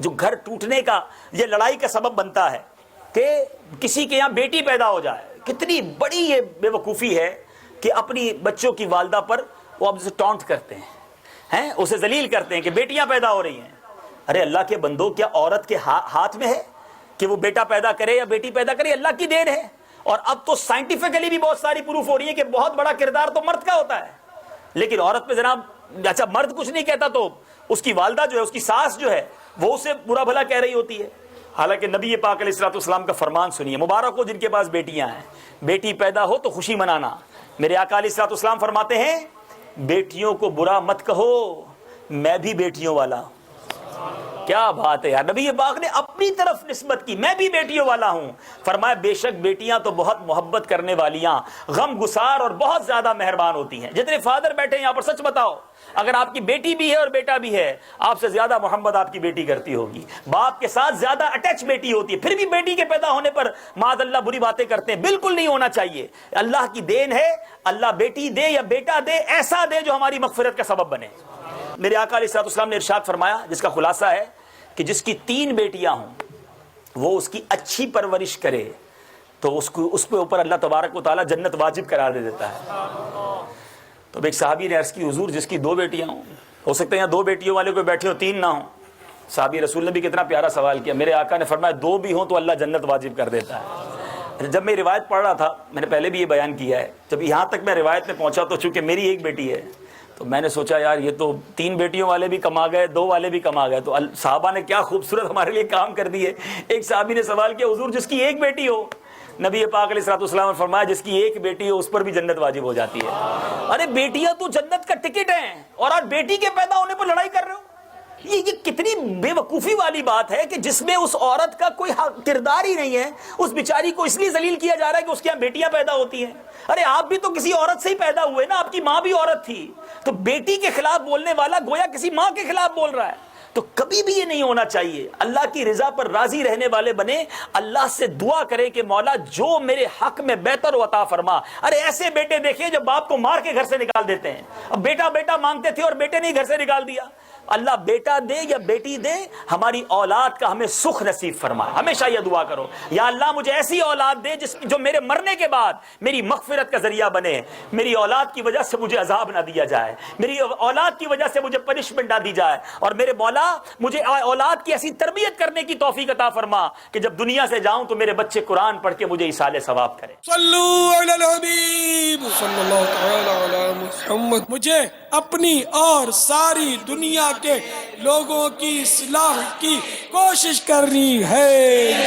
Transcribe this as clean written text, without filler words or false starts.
جو گھر ٹوٹنے کا یہ لڑائی کا سبب بنتا ہے کہ کسی کے یہاں بیٹی پیدا ہو جائے. کتنی بڑی یہ بے وقوفی ہے کہ اپنی بچوں کی والدہ پر وہ اب اسے ٹانٹ کرتے ہیں, اسے ذلیل کرتے ہیں کہ بیٹیاں پیدا ہو رہی ہیں. ارے اللہ کے بندو, کیا عورت کے ہاتھ میں ہے کہ وہ بیٹا پیدا کرے یا بیٹی پیدا کرے؟ اللہ کی دین ہے. اور اب تو سائنٹیفکلی بھی بہت ساری پروف ہو رہی ہے کہ بہت بڑا کردار تو مرد کا ہوتا ہے, لیکن عورت پہ جناب اچھا مرد کچھ نہیں کہتا تو اس کی والدہ جو ہے, اس کی ساس جو ہے, وہ اسے برا بھلا کہہ رہی ہوتی ہے. حالانکہ نبی پاک علیہ الصلوۃ والسلام کا فرمان سنیے, مبارک ہو جن کے پاس بیٹیاں ہیں, بیٹی پیدا ہو تو خوشی منانا. میرے آقا علیہ الصلوۃ والسلام فرماتے ہیں بیٹیوں کو برا مت کہو, میں بھی بیٹیوں والا ہوں. کیا بات ہے یار, نبی پاک نے اپنی طرف نسبت کی, میں بھی بیٹیوں والا ہوں. فرمایا بے شک بیٹیاں تو بہت محبت کرنے والیاں, غم گسار اور بہت زیادہ مہربان ہوتی ہیں. جتنے فادر بیٹھے ہیں یہاں پر, سچ بتاؤ اگر آپ کی بیٹی بھی ہے اور بیٹا بھی ہے, آپ سے زیادہ محبت آپ کی بیٹی کرتی ہوگی, باپ کے ساتھ زیادہ اٹیچ بیٹی ہوتی ہے. پھر بھی بیٹی کے پیدا ہونے پر معاذ اللہ بری باتیں کرتے ہیں, بالکل نہیں ہونا چاہیے. اللہ کی دین ہے, اللہ بیٹی دے یا بیٹا دے, ایسا دے جو ہماری مغفرت کا سبب بنے. میرے آقا علیہ الصلوۃ والسلام نے ارشاد فرمایا, جس کا خلاصہ ہے کہ جس کی 3 بیٹیاں ہوں وہ اس کی اچھی پرورش کرے تو اس کے اوپر اللہ تبارک و تعالیٰ جنت واجب قرار دے دیتا ہے. تو ایک صحابی نے عرض کی حضور جس کی 2 بیٹیاں ہوں, ہو سکتا ہے یہاں 2 بیٹیوں والے کوئی بیٹھے ہو 3 نہ ہوں. صحابی رسول نے بھی کتنا پیارا سوال کیا. میرے آقا نے فرمایا 2 بھی ہوں تو اللہ جنت واجب کر دیتا ہے. جب میں روایت پڑھ رہا تھا, میں نے پہلے بھی یہ بیان کیا ہے, جب یہاں تک میں روایت میں پہنچا تو چونکہ میری ایک بیٹی ہے تو میں نے سوچا یار یہ تو 3 بیٹیوں والے بھی کما گئے, 2 والے بھی کما گئے. تو صحابہ نے کیا خوبصورت ہمارے لیے کام کر دیے. ایک صحابی نے سوال کیا حضور جس کی 1 بیٹی ہو, نبی پاک علیہ الصلوۃ والسلام نے فرمایا جس کی 1 بیٹی ہو اس پر بھی جنت واجب ہو جاتی ہے. ارے بیٹیاں تو جنت کا ٹکٹ ہیں اور آج بیٹی کے پیدا ہونے پر لڑائی کر رہے ہو. یہ کتنی بے وقوفی والی بات ہے کہ جس میں اس عورت کا کوئی کردار ہی نہیں ہے, اس بیچاری کو اس لیے ذلیل کیا جا رہا ہے کہ اس کے یہاں بیٹیاں پیدا ہوتی ہیں. ارے آپ بھی تو کسی عورت سے ہی پیدا ہوئے نا, آپ کی ماں بھی عورت تھی. تو بیٹی کے خلاف بولنے والا گویا کسی ماں کے خلاف بول رہا ہے. تو کبھی بھی یہ نہیں ہونا چاہیے. اللہ کی رضا پر راضی رہنے والے بنے, اللہ سے دعا کرے کہ مولا جو میرے حق میں بہتر و عطا فرما. ارے ایسے بیٹے دیکھے جو باپ کو مار کے گھر سے نکال دیتے ہیں. اب بیٹا بیٹا مانگتے تھے اور بیٹے نے گھر سے نکال دیا. اللہ بیٹا دے یا بیٹی دے, ہماری اولاد کا ہمیں سکھ نصیب فرمائے. ہمیشہ یہ دعا کرو, یا اللہ مجھے ایسی اولاد دے جو میرے مرنے کے بعد میری مغفرت کا ذریعہ بنے. میری اولاد کی وجہ سے مجھے عذاب نہ دیا جائے, میری اولاد کی وجہ سے مجھے پنشمنٹ نہ دی جائے. اور میرے مولا مجھے اولاد کی ایسی تربیت کرنے کی توفیق عطا فرما کہ جب دنیا سے جاؤں تو میرے بچے قرآن پڑھ کے مجھے ایصال ثواب کریں. صلو علی الحبیب صلی اللہ تعالی علی محمد. مجھے اپنی اور ساری دنیا کے لوگوں کی اصلاح کی کوشش کرنی ہے.